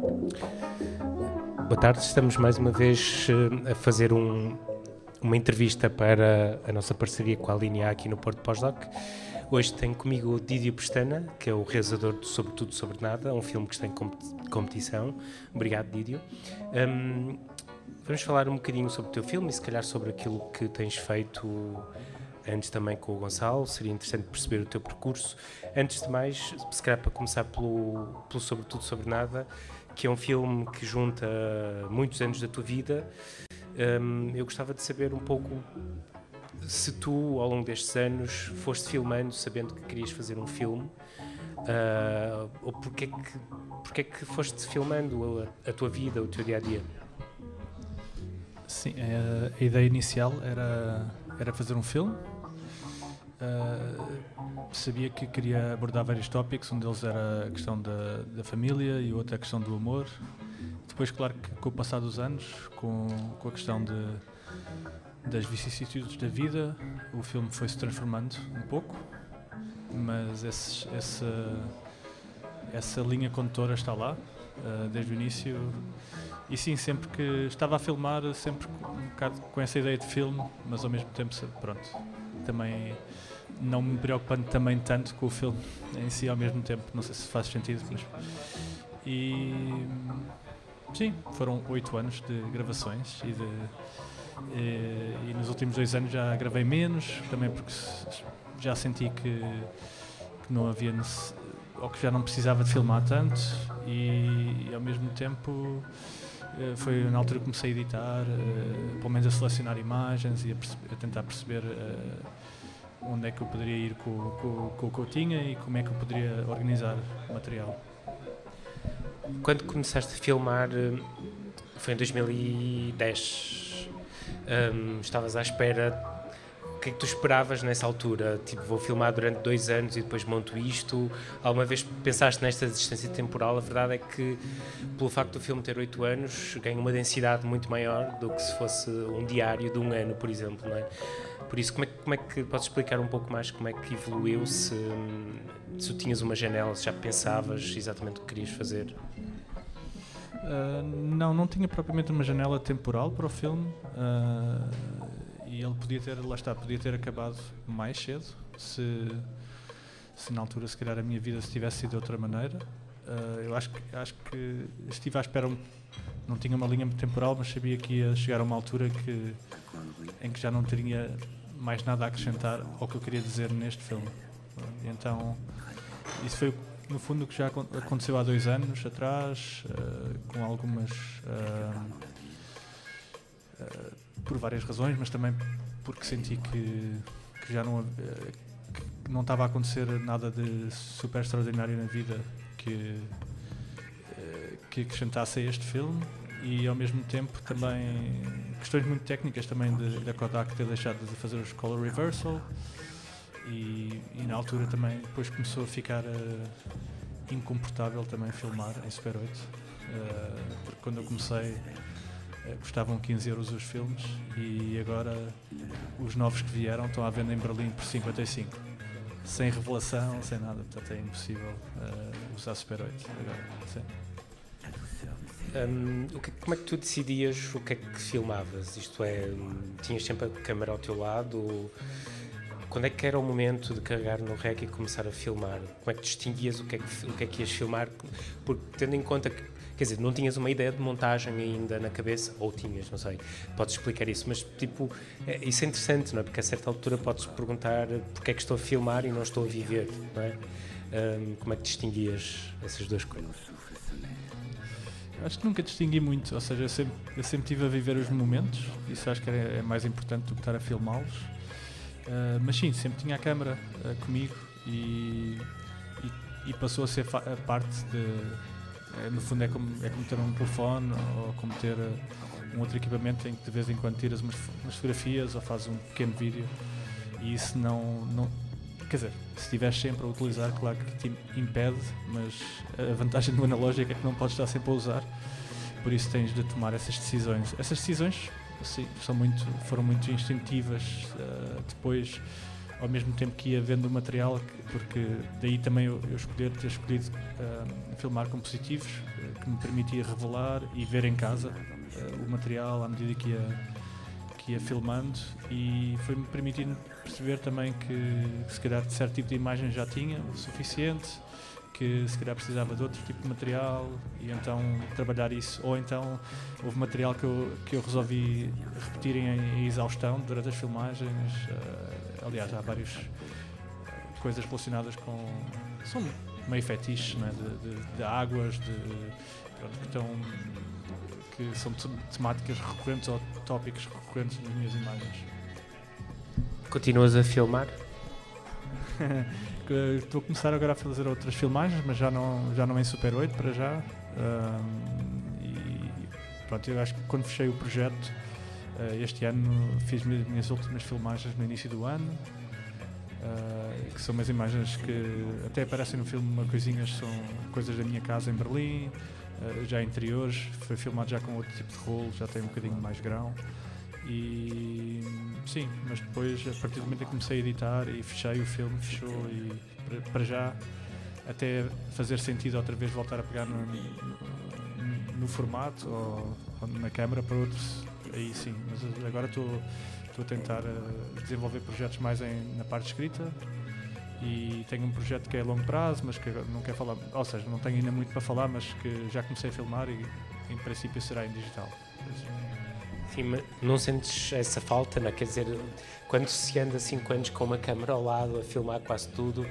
Boa tarde, estamos mais uma vez a fazer uma entrevista para a nossa parceria com a Alinea aqui no Porto Pós-Doc. Hoje tenho comigo o Dídio Pestana, que é o realizador de Sobre Tudo Sobre Nada, um filme que está em competição. Obrigado, Dídio. Vamos falar um bocadinho sobre o teu filme e se calhar sobre aquilo que tens feito antes também com o Gonçalo. Seria interessante perceber o teu percurso. Antes de mais, se calhar para começar pelo Sobre Tudo Sobre Nada, que é um filme que junta muitos anos da tua vida. Eu gostava de saber um pouco se tu, ao longo destes anos, foste filmando sabendo que querias fazer um filme, ou porque é que foste filmando a tua vida, o teu dia-a-dia? Sim, a ideia inicial era fazer um filme. Sabia que queria abordar vários tópicos, um deles era a questão da família e o outro a questão do amor. Depois, claro que com o passar dos anos, com a questão das vicissitudes da vida, o filme foi-se transformando um pouco, mas essa linha condutora está lá, desde o início. E sim, sempre que estava a filmar, sempre um bocado com essa ideia de filme, mas ao mesmo tempo, pronto, também não me preocupando também tanto com o filme em si ao mesmo tempo. Não sei se faz sentido, mas... E sim, foram 8 anos de gravações e nos últimos 2 anos já gravei menos, também porque já senti que não havia ou que já não precisava de filmar tanto e ao mesmo tempo foi na altura que comecei a editar, pelo menos a selecionar imagens e a tentar perceber onde é que eu poderia ir com o que eu tinha e como é que eu poderia organizar o material. Quando começaste a filmar, foi em 2010, estavas à espera, o que é que tu esperavas nessa altura? Tipo, vou filmar durante 2 anos e depois monto isto. Alguma vez pensaste nesta distância temporal? A verdade é que, pelo facto do filme ter 8 anos, ganha uma densidade muito maior do que se fosse um diário de 1 ano, por exemplo, não é? Por isso, como é que podes explicar um pouco mais como é que evoluiu, se tu tinhas uma janela, se já pensavas exatamente o que querias fazer? Não tinha propriamente uma janela temporal para o filme, e ele podia ter acabado mais cedo, se na altura se calhar a minha vida se tivesse sido de outra maneira. Eu acho que estive à espera, não tinha uma linha temporal, mas sabia que ia chegar a uma altura em que já não teria mais nada a acrescentar ao que eu queria dizer neste filme. E então, isso foi no fundo o que já aconteceu há 2 anos atrás, com algumas... por várias razões, mas também porque senti que já não estava a acontecer nada de super extraordinário na vida que acrescentasse a este filme. E ao mesmo tempo também questões muito técnicas também da Kodak ter deixado de fazer os color reversal e na altura também depois começou a ficar incomportável também filmar em Super 8, porque quando eu comecei custavam 15 € os filmes e agora os novos que vieram estão à venda em Berlim por 55, sem revelação, sem nada, portanto é impossível usar Super 8 agora, sim. Como é que tu decidias o que é que filmavas? Isto é, tinhas sempre a câmera ao teu lado? Quando é que era o momento de carregar no REC e começar a filmar? Como é que distinguias o que é que ias filmar? Porque tendo em conta que, quer dizer, não tinhas uma ideia de montagem ainda na cabeça, ou tinhas, não sei, podes explicar isso, mas tipo, isso é interessante, não é? Porque a certa altura podes perguntar porque é que estou a filmar e não estou a viver, não é? Como é que distinguias essas duas coisas? Acho que nunca distingui muito, ou seja, eu sempre estive a viver os momentos, isso acho que é mais importante do que estar a filmá-los, mas sim, sempre tinha a câmera comigo e passou a ser a parte de, no fundo é como ter um telefone ou como ter um outro equipamento em que de vez em quando tiras umas fotografias ou fazes um pequeno vídeo e isso não quer dizer, se estiveres sempre a utilizar, claro que te impede, mas a vantagem do analógico é que não podes estar sempre a usar, por isso tens de tomar essas decisões. Essas decisões sim, foram muito instintivas, depois ao mesmo tempo que ia vendo o material, porque daí também eu ter escolhido filmar com positivos, que me permitia revelar e ver em casa o material à medida que ia filmando, e foi-me permitindo perceber também que se calhar de certo tipo de imagem já tinha o suficiente, que se calhar precisava de outro tipo de material, e então trabalhar isso. Ou então houve material que eu resolvi repetir em exaustão durante as filmagens. Aliás, há várias coisas relacionadas com... são meio fetiches, não é? de águas, que são temáticas recorrentes ou tópicos recorrentes nas minhas imagens. Continuas a filmar? Estou a começar agora a fazer outras filmagens, mas já não em Super 8 para já. E pronto, eu acho que quando fechei o projeto este ano fiz minhas últimas filmagens no início do ano, que são umas imagens que até aparecem no filme, uma coisinhas, são coisas da minha casa em Berlim, já interiores. Foi filmado já com outro tipo de rolo, já tem um bocadinho mais grão. E sim, mas depois, a partir do momento em que comecei a editar e fechei o filme, fechou, e para já até fazer sentido outra vez voltar a pegar no formato ou na câmara para outros, aí sim. Mas agora estou a tentar desenvolver projetos mais na parte escrita, e tenho um projeto que é a longo prazo, mas que não quero falar, ou seja, não tenho ainda muito para falar, mas que já comecei a filmar e em princípio será em digital. Sim, mas não sentes essa falta, não é? Quer dizer, quando se anda 5 anos com uma câmera ao lado a filmar quase tudo,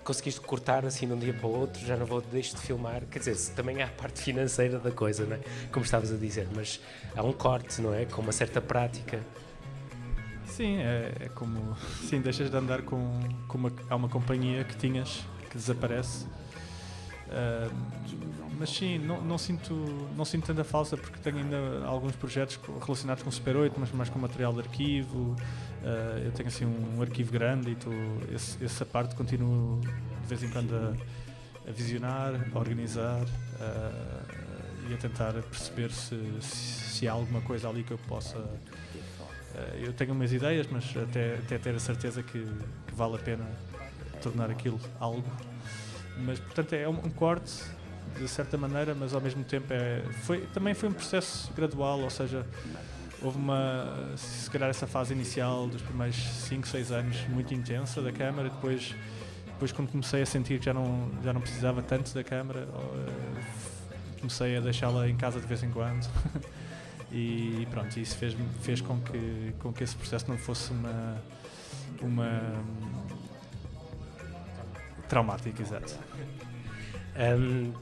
conseguiste cortar assim de um dia para o outro, já não deixo de filmar, quer dizer, também há a parte financeira da coisa, não é? Como estavas a dizer, mas há um corte, não é? Com uma certa prática. Sim, é como... Sim, deixas de andar há uma companhia que tinhas, que desaparece. Mas sim, não sinto tanta falsa, porque tenho ainda alguns projetos relacionados com Super 8, mas mais com material de arquivo. Eu tenho assim um arquivo grande, e essa parte continuo de vez em quando a visionar, a organizar, e a tentar perceber se há alguma coisa ali que eu possa... eu tenho umas ideias, mas até ter a certeza que vale a pena tornar aquilo algo. Mas, portanto, é um corte, de certa maneira, mas ao mesmo tempo também foi um processo gradual, ou seja, houve se calhar essa fase inicial dos primeiros 5, 6 anos muito intensa da câmara. Depois quando comecei a sentir que já não precisava tanto da câmara, comecei a deixá-la em casa de vez em quando. E pronto, isso fez com que esse processo não fosse uma traumático, exato.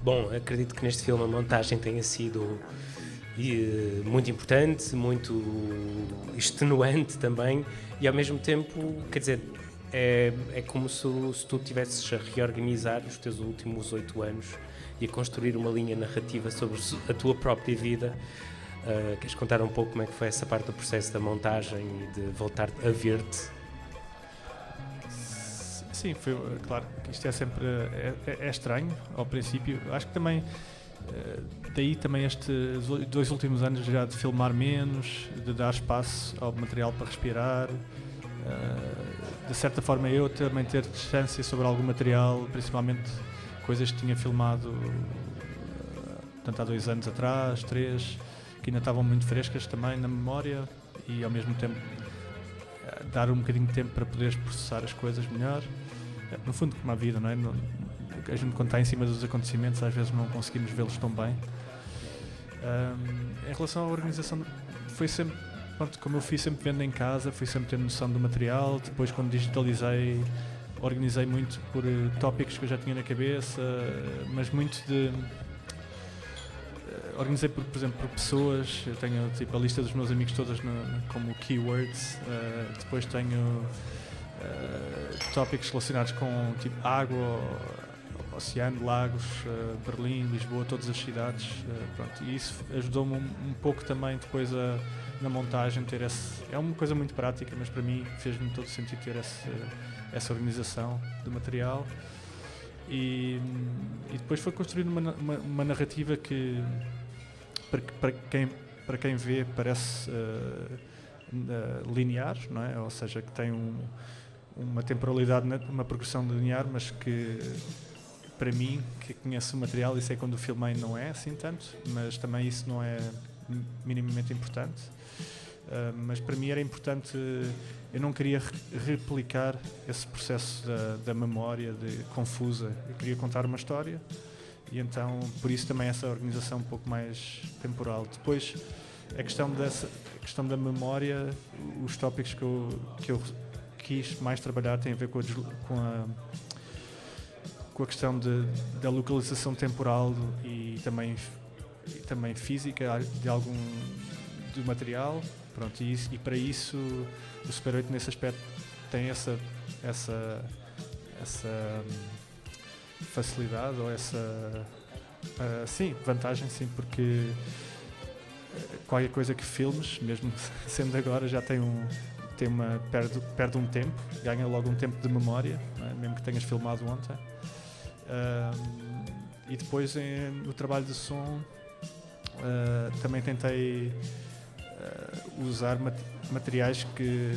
Bom, acredito que neste filme a montagem tenha sido muito importante, muito extenuante também, e ao mesmo tempo, quer dizer, é como se tu estivesses a reorganizar os teus últimos 8 anos e a construir uma linha narrativa sobre a tua própria vida. Queres contar um pouco como é que foi essa parte do processo da montagem e de voltar a ver-te? Sim, foi, claro que isto é sempre é estranho ao princípio. Acho que também daí também estes 2 últimos anos já de filmar menos, de dar espaço ao material para respirar, de certa forma eu também ter distância sobre algum material, principalmente coisas que tinha filmado portanto, há 2 anos atrás, 3, que ainda estavam muito frescas também na memória, e ao mesmo tempo dar um bocadinho de tempo para poderes processar as coisas melhor. No fundo, como a vida, não é? A gente, quando está em cima dos acontecimentos, às vezes não conseguimos vê-los tão bem. Em relação à organização, foi sempre, pronto, como eu fui sempre vendo em casa, fui sempre tendo noção do material. Depois, quando digitalizei, organizei muito por tópicos que eu já tinha na cabeça, mas muito de... organizei, por exemplo, por pessoas. Eu tenho tipo, a lista dos meus amigos todas como keywords. Depois tenho tópicos relacionados com tipo água, oceano, lagos, Berlim, Lisboa, todas as cidades. Pronto, e isso ajudou-me um pouco também depois na montagem ter esse... É uma coisa muito prática, mas para mim fez-me todo sentido ter essa organização do material. E depois foi construir uma narrativa que para quem vê parece linear, não é? Ou seja, que tem uma temporalidade, uma progressão linear, mas que para mim, que conheço o material e sei quando o filmei, não é assim tanto, mas também isso não é minimamente importante. Mas para mim era importante, eu não queria replicar esse processo da memória confusa, eu queria contar uma história e então por isso também essa organização um pouco mais temporal. Depois a questão da memória, os tópicos que eu quis mais trabalhar têm a ver com a questão da localização temporal e também física do material. Pronto, e para isso o Super 8 nesse aspecto tem essa facilidade ou essa vantagem, sim, porque qualquer coisa que filmes, mesmo sendo agora, já perde um tempo, ganha logo um tempo de memória, não é? Mesmo que tenhas filmado ontem. E depois no trabalho de som também tentei usar materiais que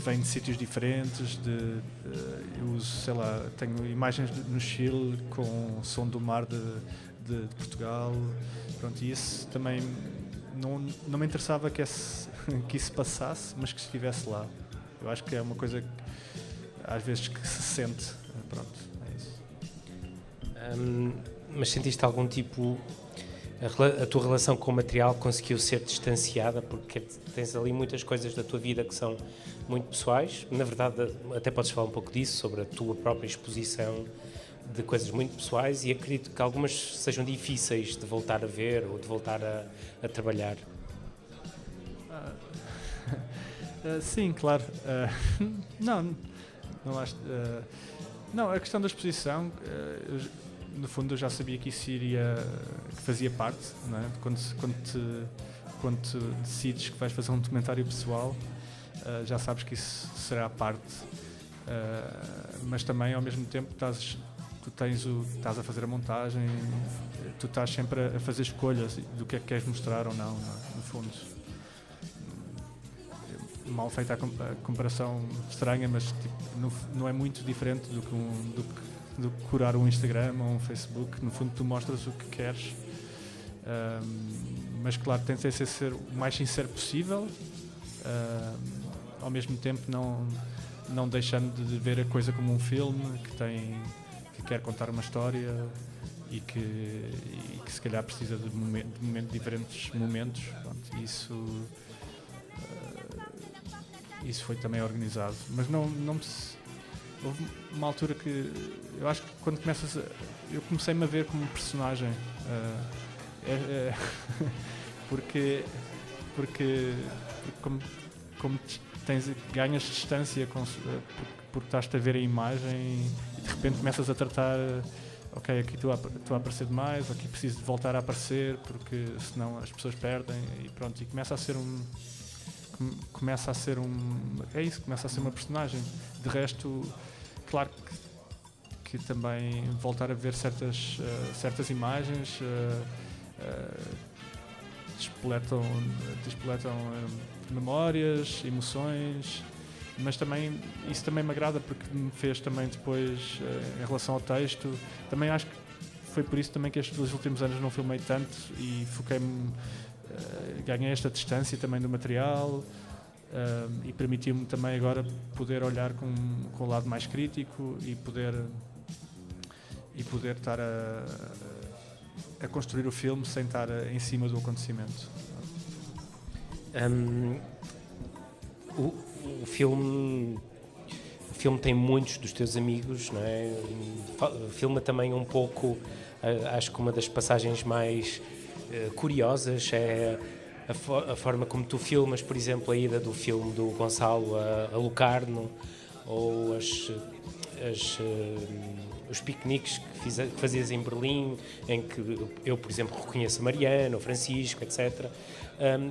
vêm de sítios diferentes. Eu uso, sei lá, tenho imagens no Chile com som do mar de Portugal. Pronto, e isso também não me interessava que isso passasse, mas que estivesse lá. Eu acho que é uma coisa que, às vezes que se sente. Pronto, é isso. Mas sentiste algum tipo... A tua relação com o material conseguiu ser distanciada, porque tens ali muitas coisas da tua vida que são muito pessoais. Na verdade, até podes falar um pouco disso, sobre a tua própria exposição de coisas muito pessoais, e acredito que algumas sejam difíceis de voltar a ver ou de voltar a trabalhar. Sim, claro. Não acho... não, a questão da exposição... no fundo eu já sabia que isso que fazia parte, não é? Quando decides que vais fazer um documentário pessoal, já sabes que isso será parte, mas também ao mesmo tempo estás a fazer a montagem, tu estás sempre a fazer escolhas do que é que queres mostrar ou não, no fundo. Mal feita a comparação estranha, mas tipo, não é muito diferente do que curar um Instagram ou um Facebook. No fundo tu mostras o que queres, mas claro, tentei ser o mais sincero possível, ao mesmo tempo não deixando de ver a coisa como um filme que quer contar uma história e que se calhar precisa de diferentes momentos. Pronto, isso foi também organizado, mas houve uma altura que eu acho que quando eu comecei-me a ver como personagem, porque como ganhas distância porque estás-te a ver a imagem e de repente começas a tratar, ok, aqui estou a aparecer demais, aqui preciso de voltar a aparecer porque senão as pessoas perdem, e pronto, e começa a ser uma personagem. De resto, claro que também voltar a ver certas imagens despoletam memórias, emoções, mas também isso também me agrada porque me fez também depois, em relação ao texto, também acho que foi por isso também que estes 2 últimos anos não filmei tanto e foquei-me, ganhei esta distância também do material, e permitiu-me também agora poder olhar com o lado mais crítico e poder estar a construir o filme sem estar em cima do acontecimento. O filme tem muitos dos teus amigos, não é? Filma também um pouco, acho que uma das passagens mais curiosas é a forma como tu filmas, por exemplo, a ida do filme do Gonçalo a Locarno, ou os piqueniques que fazias em Berlim, em que eu, por exemplo, reconheço a Mariana, o Francisco, etc.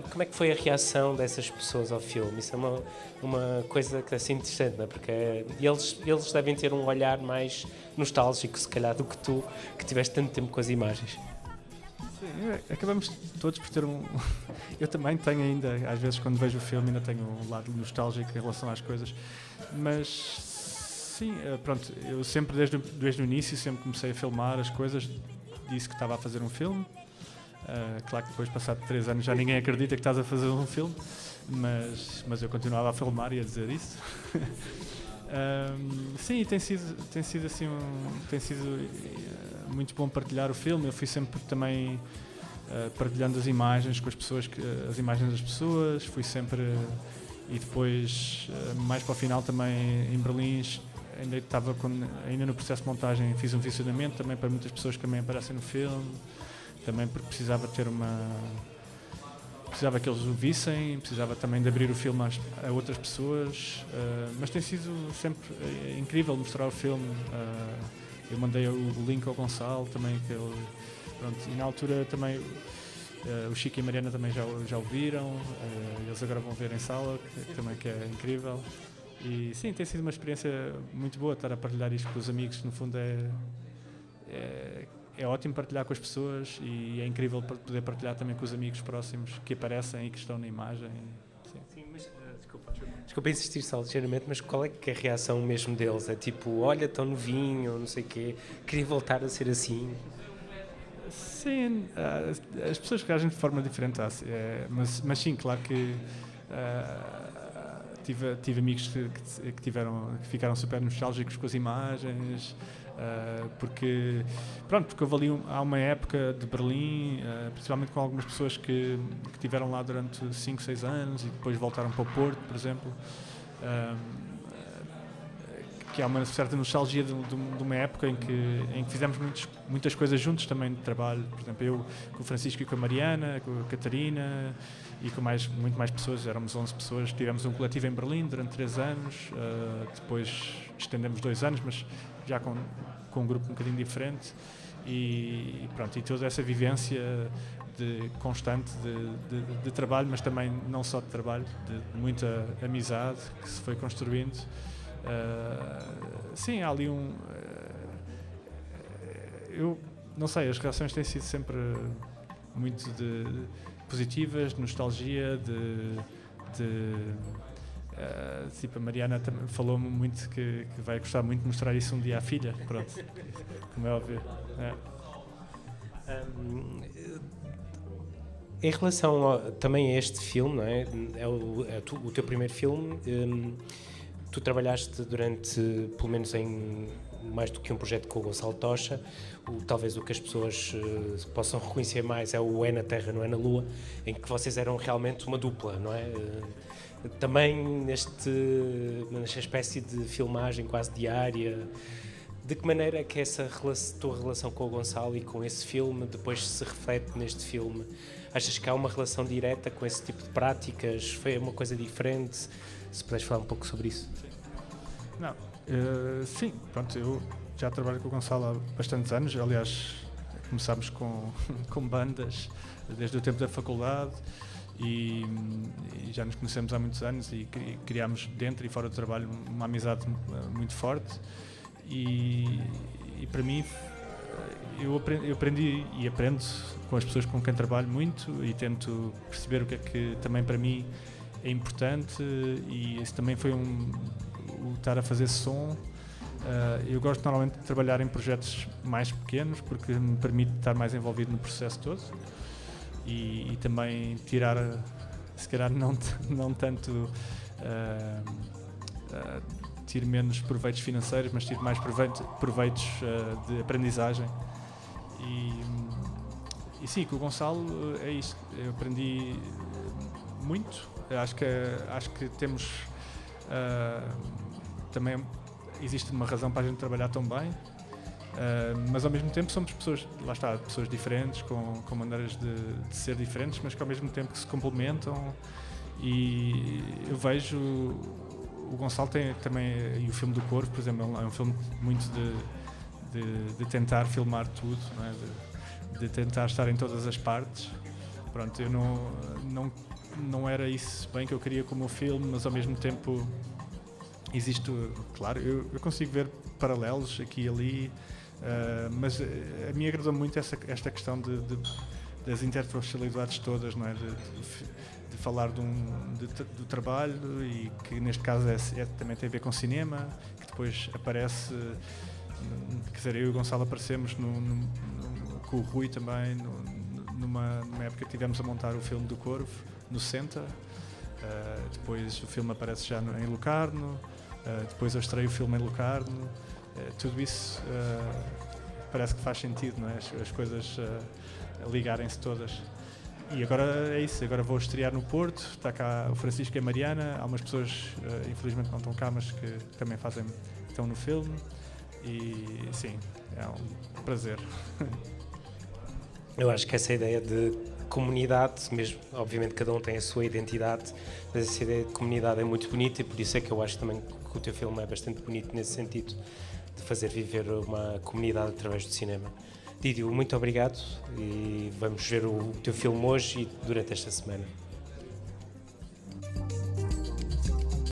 Como é que foi a reação dessas pessoas ao filme? Isso é uma coisa que é assim interessante, não é? Porque eles devem ter um olhar mais nostálgico, se calhar, do que tu, que tiveste tanto tempo com as imagens. Acabamos todos por ter um... Eu também tenho ainda, às vezes quando vejo o filme ainda tenho um lado nostálgico em relação às coisas, mas sim, pronto, eu sempre desde o início sempre comecei a filmar as coisas, disse que estava a fazer um filme. Claro que depois, passado 3 anos, já ninguém acredita que estás a fazer um filme, mas eu continuava a filmar e a dizer isso. Sim, tem sido assim muito bom partilhar o filme. Eu fui sempre também partilhando as imagens com as pessoas, as imagens das pessoas, fui sempre, e depois mais para o final também em Berlim ainda no processo de montagem fiz um visionamento também para muitas pessoas que também aparecem no filme, também porque precisava que eles o vissem, precisava também de abrir o filme a outras pessoas, mas tem sido sempre incrível mostrar o filme. Eu mandei o link ao Gonçalo também, que ele, pronto, e na altura também o Chico e a Mariana também já o viram, eles agora vão ver em sala, que é incrível. E sim, tem sido uma experiência muito boa estar a partilhar isto com os amigos, no fundo é ótimo partilhar com as pessoas e é incrível poder partilhar também com os amigos próximos que aparecem e que estão na imagem. Sim, mas desculpa insistir só ligeiramente, mas qual é que é a reação mesmo deles? É tipo, olha, tão novinho, não sei o quê, queria voltar a ser assim? Sim, as pessoas reagem de forma diferente, mas sim, claro que tive amigos que ficaram super nostálgicos com as imagens, porque houve ali há uma época de Berlim, principalmente com algumas pessoas que estiveram lá durante 5, 6 anos e depois voltaram para o Porto, por exemplo, que há uma certa nostalgia de uma época em que fizemos muitas coisas juntos também de trabalho. Por exemplo, eu com o Francisco e com a Mariana, com a Catarina e com muito mais pessoas, éramos 11 pessoas. Tivemos um coletivo em Berlim durante 3 anos, depois estendemos 2 anos, mas já com um grupo um bocadinho diferente. E toda essa vivência constante de trabalho, mas também não só de trabalho, de muita amizade que se foi construindo. Sim, há ali eu não sei, as reações têm sido sempre muito positivas, de nostalgia, tipo, a Mariana falou-me muito que vai gostar muito de mostrar isso um dia à filha, pronto, como é óbvio. Em relação também a este filme, não é? É o teu primeiro filme. Tu trabalhaste durante, pelo menos em mais do que um projeto com o Gonçalo Tocha. Talvez o que as pessoas possam reconhecer mais é o É na Terra, não é na Lua, em que vocês eram realmente uma dupla, não é? Também nesta espécie de filmagem quase diária, de que maneira é que essa tua relação com o Gonçalo e com esse filme depois se reflete neste filme? Achas que há uma relação direta com esse tipo de práticas? Foi uma coisa diferente? Se puderes falar um pouco sobre isso. Não, sim, pronto, eu já trabalho com o Gonçalo há bastantes anos. Aliás, começámos com bandas desde o tempo da faculdade e já nos conhecemos há muitos anos e criámos dentro e fora do trabalho uma amizade muito forte e para mim eu aprendi e aprendo com as pessoas com quem trabalho muito e tento perceber o que é que também para mim é importante, e esse também foi o estar a fazer som. Eu gosto normalmente de trabalhar em projetos mais pequenos porque me permite estar mais envolvido no processo todo e também tirar, se calhar não tanto tiro menos proveitos financeiros, mas tiro mais proveitos de aprendizagem. E sim, com o Gonçalo é isso, eu aprendi muito. Acho que temos também existe uma razão para a gente trabalhar tão bem, mas ao mesmo tempo somos pessoas, lá está, pessoas diferentes, com maneiras de ser diferentes, mas que ao mesmo tempo que se complementam. E eu vejo o Gonçalo tem também, e o filme do Corvo, por exemplo, é um filme muito de tentar filmar tudo, não é? de tentar estar em todas as partes. Pronto, eu não era isso bem que eu queria como o filme, mas ao mesmo tempo existe, claro, eu consigo ver paralelos aqui e ali, mas a mim agradou muito esta questão de das interpessoalidades todas, não é? De falar do trabalho, e que neste caso também tem a ver com cinema, que depois aparece, quer dizer, eu e o Gonçalo aparecemos com o Rui também, numa época que tivemos a montar o filme do Corvo, no Senta. Depois o filme aparece já em Locarno, depois eu estreio o filme em Locarno. Tudo isso parece que faz sentido, não é? As coisas ligarem-se todas. E agora é isso, agora vou estrear no Porto, está cá o Francisco e a Mariana, há umas pessoas, infelizmente não estão cá, mas que também estão no filme, e sim, é um prazer. Eu acho que essa ideia de comunidade, mesmo, obviamente cada um tem a sua identidade, mas essa ideia de comunidade é muito bonita, e por isso é que eu acho também que o teu filme é bastante bonito nesse sentido, de fazer viver uma comunidade através do cinema. Dídio, muito obrigado, e vamos ver o teu filme hoje e durante esta semana.